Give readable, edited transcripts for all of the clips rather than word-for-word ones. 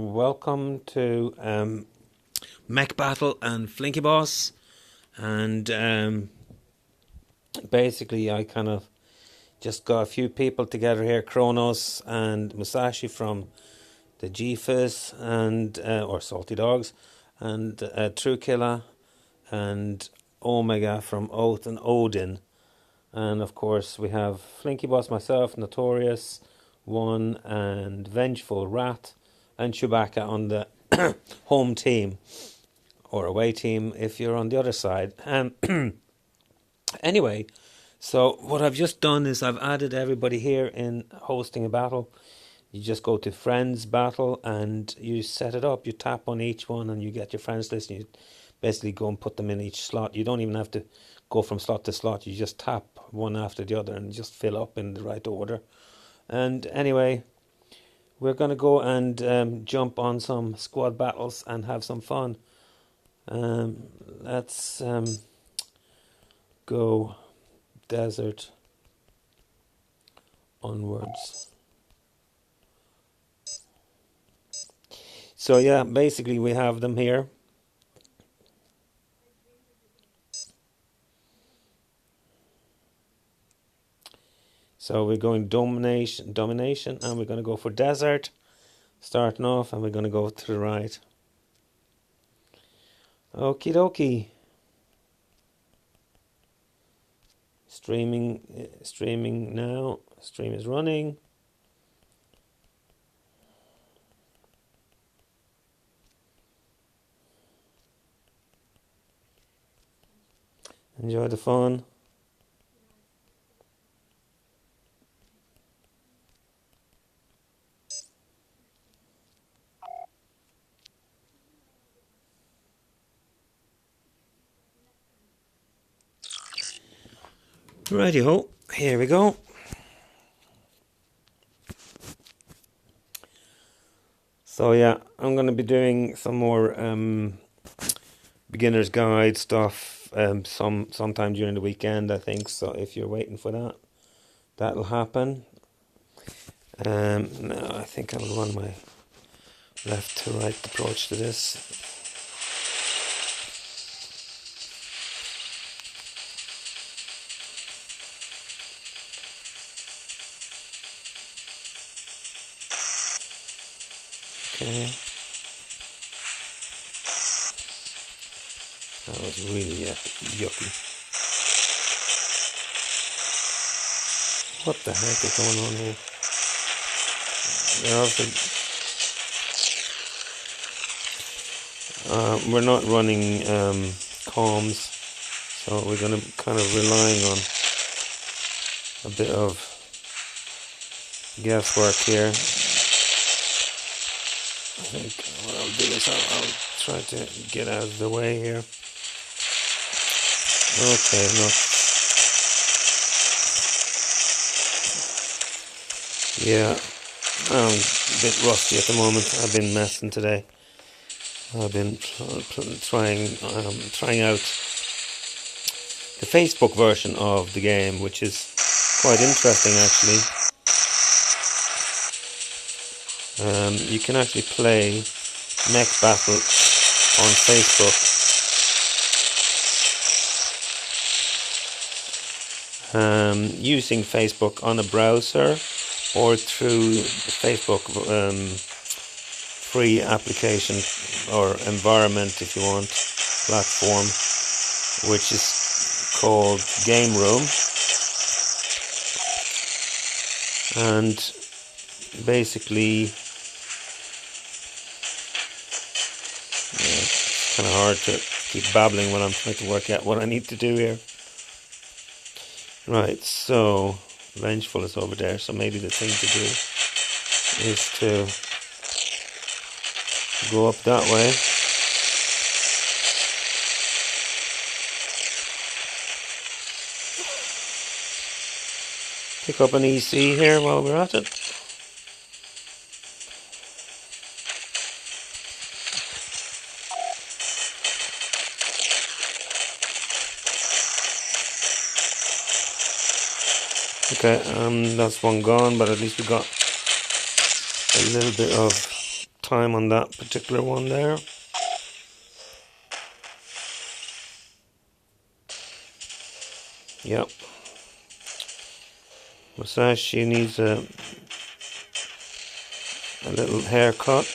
welcome to Mech Battle and Flinky Boss. And basically I kind of just got a few people together here, Kronos and Musashi from the G-Fizz and or Salty Dogs, and True Killer and Omega from Oath and Odin. And of course we have Flinky Boss, myself, Notorious One, and Vengeful Rat, and Chewbacca on the home team, or away team if you're on the other side. Anyway, so what I've just done is I've added everybody here in hosting a battle. You just go to Friends Battle and you set it up. You tap on each one and you get your friends list, and you basically go and put them in each slot. You don't even have to go from slot to slot. You just tap one after the other and just fill up in the right order. And anyway, we're going to go and jump on some squad battles and have some fun. Let's go desert onwards. So yeah, basically we have them here. So we're going domination, and we're going to go for desert, starting off, and we're going to go to the right. Okie dokie. Streaming now. Stream is running. Enjoy the fun. Righty ho, here we go. So yeah, I'm going to be doing some more beginner's guide stuff sometime during the weekend, I think. So if you're waiting for that, that'll happen. Now I think I'll run my left to right approach to this. Okay. That was really yucky. What the heck is going on here? We're not running comms, so we're going to kind of relying on a bit of guesswork here. I think what I'll do is I'll try to get out of the way here. Okay, no. Yeah, I'm a bit rusty at the moment. I've been messing today. I've been trying out the Facebook version of the game, which is quite interesting actually. You can actually play Mech Battle on Facebook. Using Facebook on a browser or through the Facebook free application or environment, if you want, platform, which is called Game Room. And basically, it's kind of hard to keep babbling when I'm trying to work out what I need to do here. Right, so Vengeful is over there, so maybe the thing to do is to go up that way. Pick up an EC here while we're at it. Okay, that's one gone, but at least we got a little bit of time on that particular one there. Yep. Musashi needs a little haircut.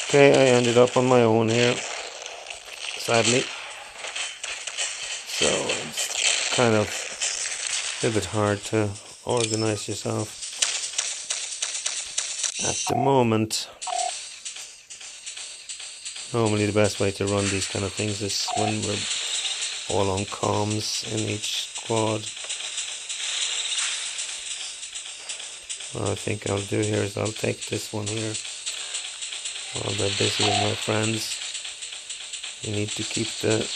Okay, I ended up on my own here, sadly. So it's kind of a little bit hard to organize yourself at the moment. Normally the best way to run these kind of things is when we're all on comms in each squad. What I think I'll do here is I'll take this one here while they're busy with my friends. You need to keep the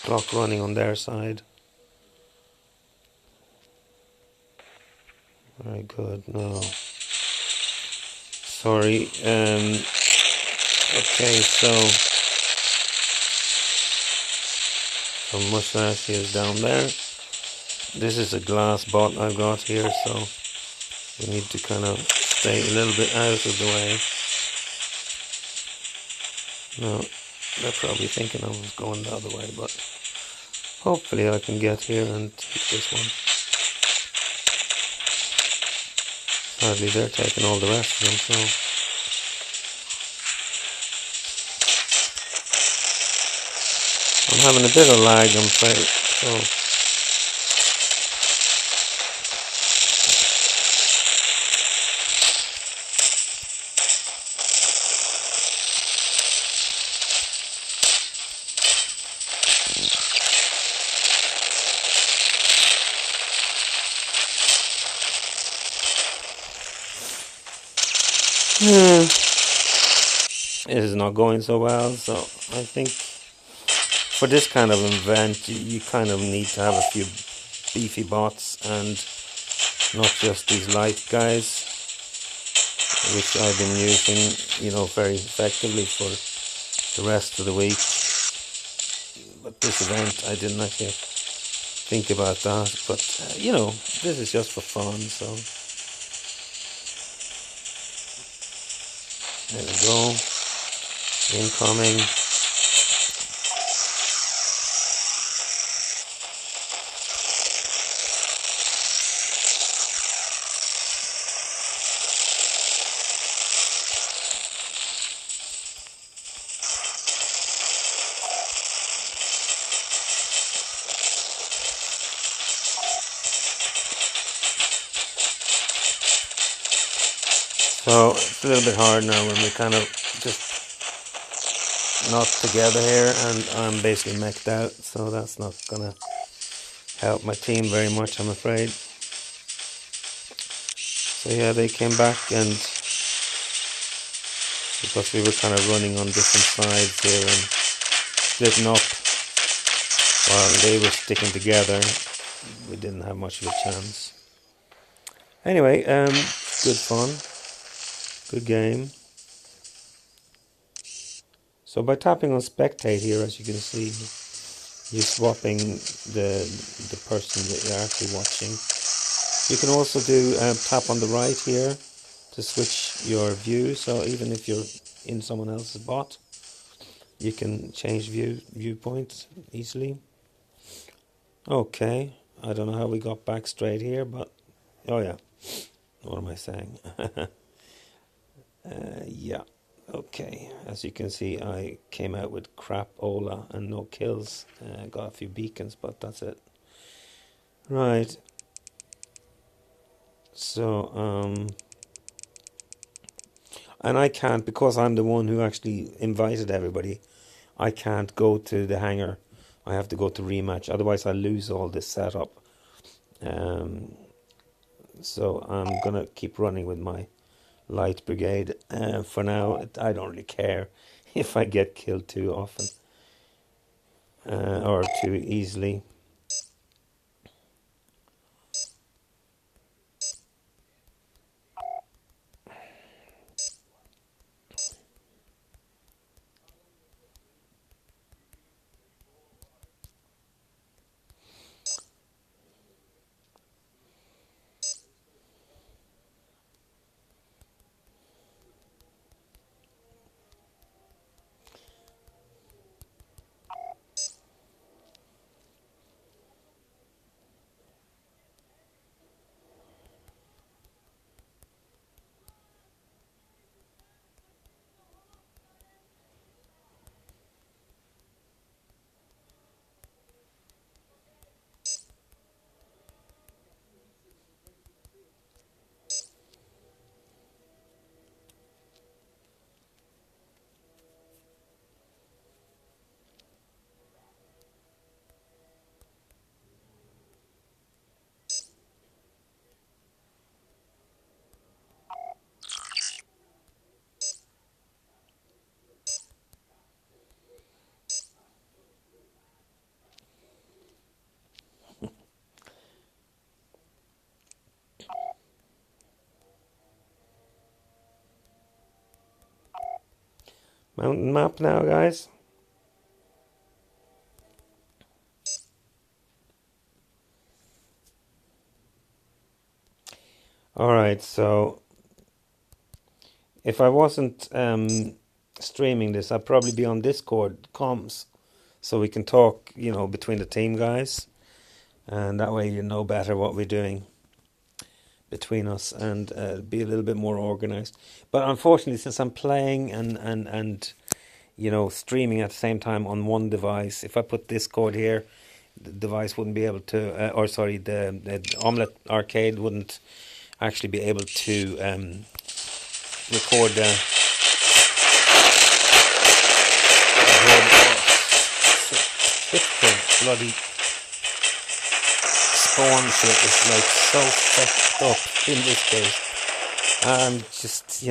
clock running on their side. Very good. No. Sorry. Okay, so Musashi is down there. This is a glass bot I've got here, so we need to kind of stay a little bit out of the way. No, they're probably thinking I was going the other way, but hopefully I can get here and take this one. Sadly, they're taking all the rest of them, so I'm having a bit of lag, I'm afraid. So it is not going so well, so I think for this kind of event you kind of need to have a few beefy bots and not just these light guys, which I've been using, you know, very effectively for the rest of the week. But this event I didn't actually think about that, but you know, this is just for fun, so there we go. Incoming. So it's a little bit hard now when we kind of just not together here, and I'm basically meched out, so that's not gonna help my team very much, I'm afraid. So yeah, they came back, and because we were kind of running on different sides here and splitting up while they were sticking together, we didn't have much of a chance. Anyway, good fun, good game. So by tapping on spectate here, as you can see, you're swapping the person that you're actually watching. You can also do tap on the right here to switch your view. So even if you're in someone else's bot, you can change viewpoints easily. Okay, I don't know how we got back straight here, but oh yeah, what am I saying? Yeah. Okay, as you can see, I came out with crap Ola and no kills. Got a few beacons, but that's it. Right. So, and I can't, because I'm the one who actually invited everybody, I can't go to the hangar. I have to go to rematch, otherwise I lose all this setup. So I'm gonna keep running with my light brigade. For now, I don't really care if I get killed too often or too easily. Mountain map now, guys. Alright, so if I wasn't streaming this, I'd probably be on Discord comms, so we can talk, between the team guys, and that way you know better what we're doing between us, and be a little bit more organized. But unfortunately, since I'm playing and streaming at the same time on one device, if I put Discord here, the device wouldn't be able to, the Omlet arcade wouldn't actually be able to record the typical bloody spawn shit is like so fucked up in this case. And just,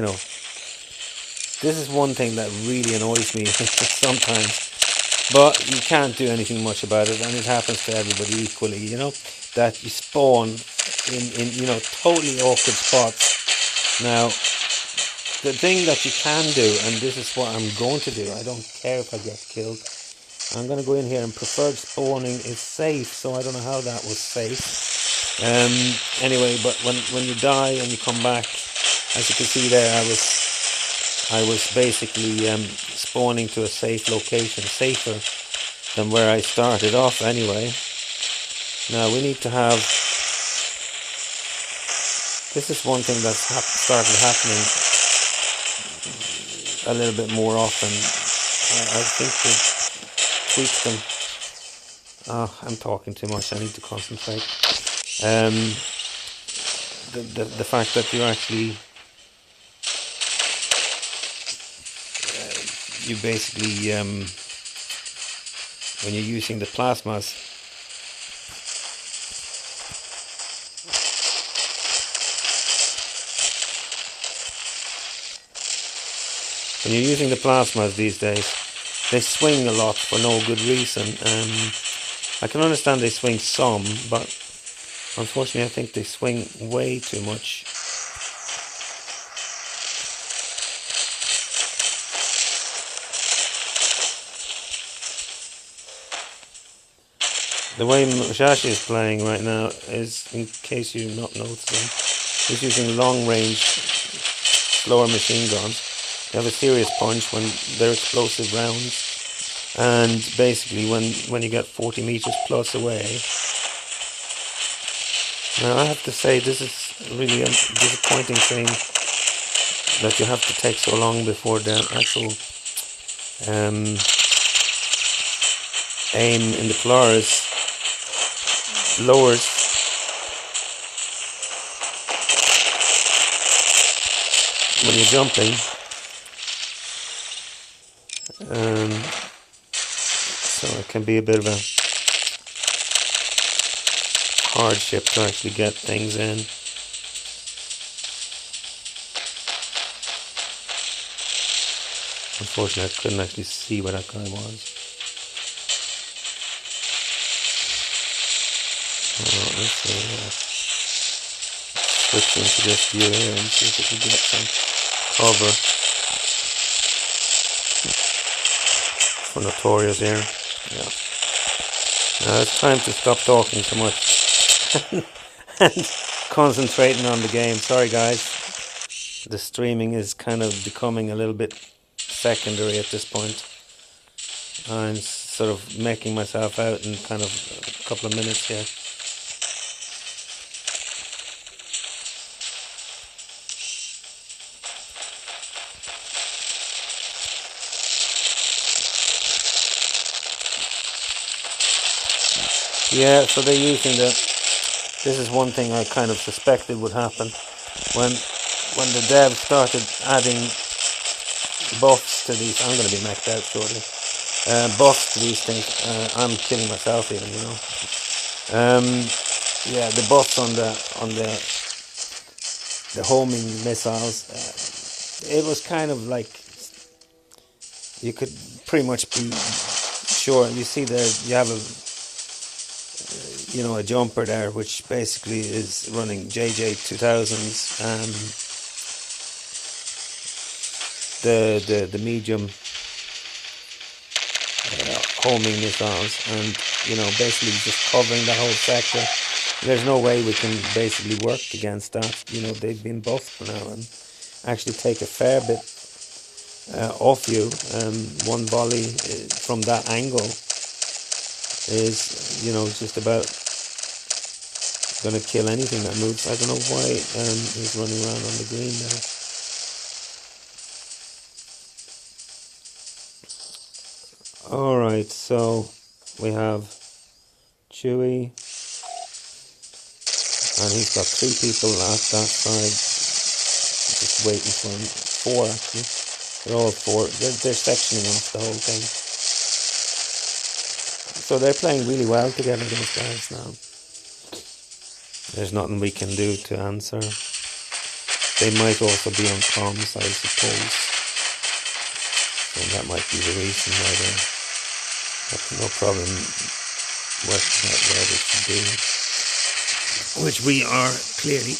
this is one thing that really annoys me sometimes. But you can't do anything much about it, and it happens to everybody equally, that you spawn in totally awkward spots. Now, the thing that you can do, and this is what I'm going to do, I don't care if I get killed, I'm going to go in here, and preferred spawning is safe, so I don't know how that was safe. Anyway, but when you die and you come back, as you can see there, I was basically spawning to a safe location, safer than where I started off anyway. Now we need to have, this is one thing that's started happening a little bit more often. I think we've tweaked them. Oh, I'm talking too much, I need to concentrate. The fact that you actually you basically when you're using the plasmas, these days, they swing a lot for no good reason. I can understand they swing some, but unfortunately I think they swing way too much. The way Mushashi is playing right now is, in case you're not noticing, he's using long range, slower machine guns. They have a serious punch when they're explosive rounds, and basically when you get 40 meters plus away. Now I have to say, this is really a disappointing thing that you have to take so long before the actual aim in the Polaris lowers. When you're jumping, so it can be a bit of a hardship to actually get things in. Unfortunately, I couldn't actually see where that guy was. Let's see. Switch into this view here and see if we can get some cover for Notorious here. Yeah. Now it's time to stop talking so much and concentrating on the game. Sorry guys, the streaming is kind of becoming a little bit secondary at this point. I'm sort of making myself out in kind of a couple of minutes here. Yeah, so they're using this is one thing I kind of suspected would happen when the devs started adding buffs to these. I'm going to be maxed out shortly. Buffs to these things. I'm killing myself even, yeah, the buffs on the homing missiles. It was kind of like you could pretty much be sure. You see there, you have a jumper there, which basically is running JJ 2000s. the medium homing missiles, and basically just covering that whole sector. There's no way we can basically work against that. They've been buffed now and actually take a fair bit off you. One volley from that angle is just about gonna kill anything that moves. I don't know why he's running around on the green there. Alright, so we have Chewie, and he's got 3 people at that side, just waiting for him. 4 actually. They're all 4. They're sectioning off the whole thing. So they're playing really well together, those guys now. There's nothing we can do to answer. They might also be on comms, I suppose. And that might be the reason why they're having no problem working out where they should be. Which we are clearly.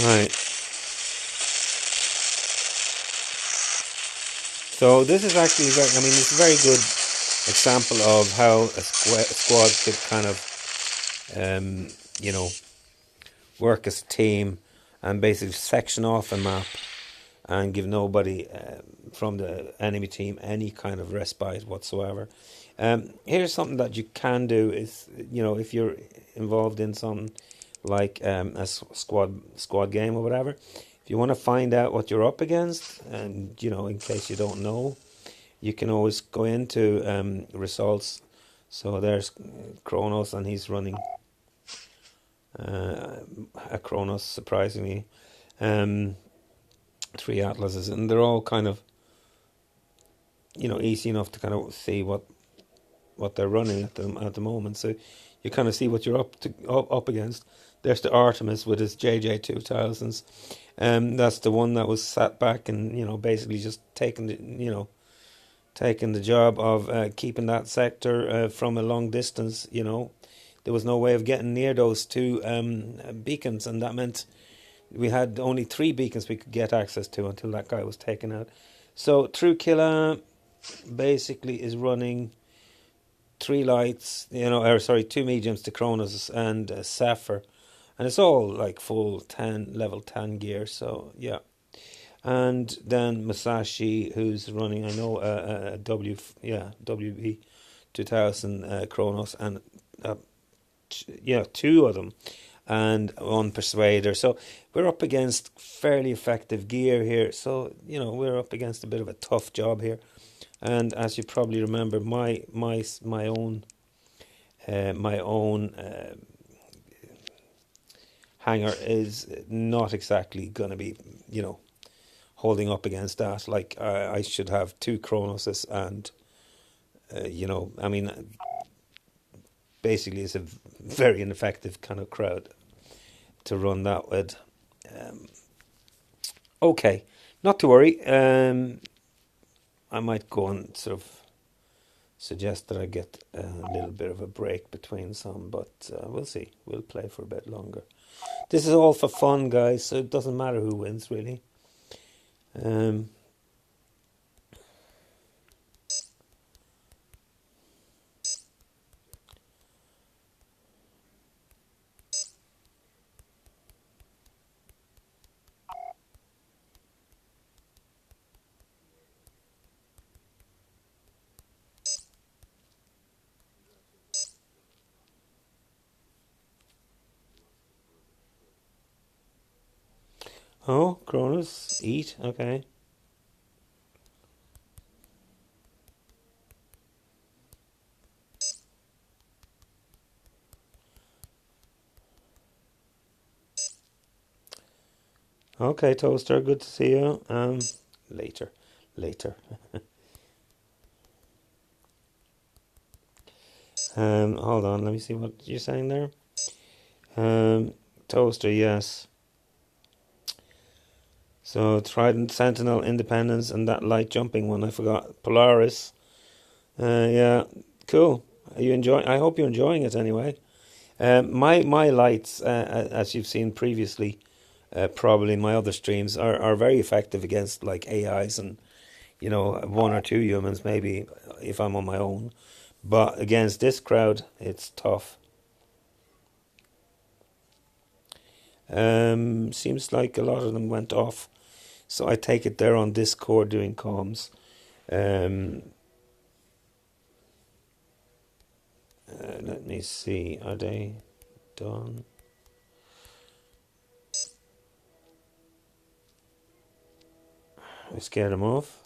Right. So this is actually it's a very good example of how a squad could kind of, work as a team and basically section off a map and give nobody from the enemy team any kind of respite whatsoever. Here's something that you can do is, if you're involved in something like a squad game or whatever, if you want to find out what you're up against, and in case you don't know, you can always go into results. So there's Kronos, and he's running a Kronos, surprisingly. 3 Atlases, and they're all kind of easy enough to kind of see what they're running at the moment. So you kind of see what you're up against. There's the Artemis with his JJ2000s. That's the one that was sat back and basically just taking the job of keeping that sector from a long distance. There was no way of getting near those 2 beacons, and that meant we had only 3 beacons we could get access to until that guy was taken out. So True Killer basically is running 3 lights, 2 mediums to Kronos and Sapphire, and it's all like full level 10 gear. So yeah, and then Musashi, who's running, I know, a WB 2000 Kronos, and 2 of them, and 1 Persuader. So we're up against fairly effective gear here. So we're up against a bit of a tough job here. And as you probably remember, my own hangar is not exactly going to be holding up against that. Like I should have 2 Cronoses, and basically it's a very ineffective kind of crowd to run that with. Okay, not to worry. I might go and sort of suggest that I get a little bit of a break between some, but we'll see. We'll play for a bit longer. This is all for fun, guys, so it doesn't matter who wins, really. Oh, Cronus, eat, okay. Okay, Toaster, good to see you. Later. Hold on, let me see what you're saying there. Toaster, yes. So Trident, Sentinel, Independence, and that light jumping one I forgot. Polaris. Yeah, cool. Are you enjoying? I hope you're enjoying it anyway. My lights, as you've seen previously, probably in my other streams, are very effective against like AIs and one or two humans maybe if I'm on my own. But against this crowd, it's tough. Seems like a lot of them went off. So I take it they're on Discord doing comms. Um, Let me see. Are they done? I scared them off.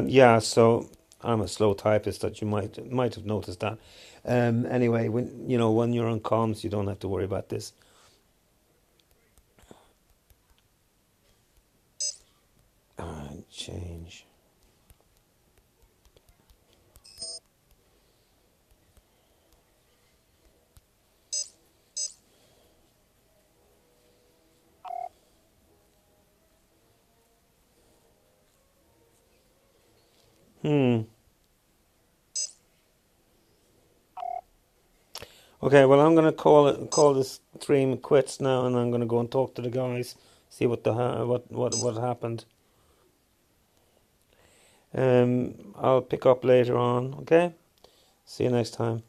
Yeah, so I'm a slow typist that you might have noticed that. Anyway, when you're on comms, you don't have to worry about this. Change. Hmm. Okay, well, I'm gonna call this stream quits now, and I'm gonna go and talk to the guys, see what happened. I'll pick up later on. Okay, see you next time.